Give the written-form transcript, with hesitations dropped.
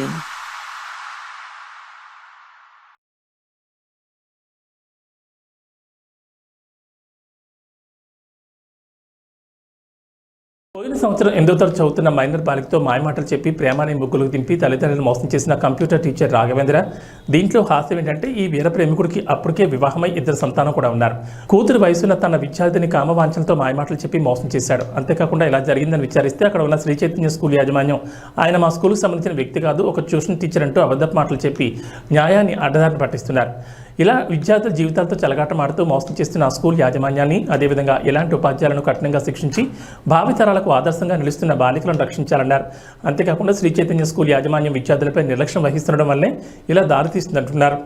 begin. పోయిన సంవత్సరం 8వ తరగతి చదువుతున్న మైనర్ బాలికతో మాయమాటలు చెప్పి ప్రేమాన్ని ముగ్గులకు దింపి తల్లిదండ్రులను మోసం చేసిన కంప్యూటర్ టీచర్ రాఘవేంద్ర. దీంట్లో హాస్యం ఏంటంటే ఈ వీర ప్రేమికుడికి అప్పటికే వివాహమై 2 సంతానం కూడా ఉన్నారు. కూతురు వయసున్న తన విద్యార్థిని కామవాంఛలతో మాయమాటలు చెప్పి మోసం చేశాడు. అంతేకాకుండా ఇలా జరిగిందని విచారిస్తే అక్కడ ఉన్న శ్రీ చైతన్య స్కూల్ యాజమాన్యం ఆయన మా స్కూల్కి సంబంధించిన వ్యక్తి కాదు, ఒక ట్యూషన్ టీచర్ అంటూ అబద్ధపు మాటలు చెప్పి న్యాయాన్ని అడ్డదారిని పట్టిస్తున్నారు. ఇలా విద్యార్థుల జీవితాలతో చెలగాటమాడుతూ మోసం చేస్తున్న ఆ స్కూల్ యాజమాన్యాన్ని, అదేవిధంగా ఇలాంటి ఉపాధ్యాయులను కఠినంగా శిక్షించి భావితరాలకు ఆదర్శంగా నిలుస్తున్న బాలికలను రక్షించాలన్నారు. అంతేకాకుండా శ్రీ చైతన్య స్కూల్ యాజమాన్యం విద్యార్థులపై నిర్లక్ష్యం వహిస్తుండడం వల్లే ఇలా దారితీస్తుందంటున్నారు.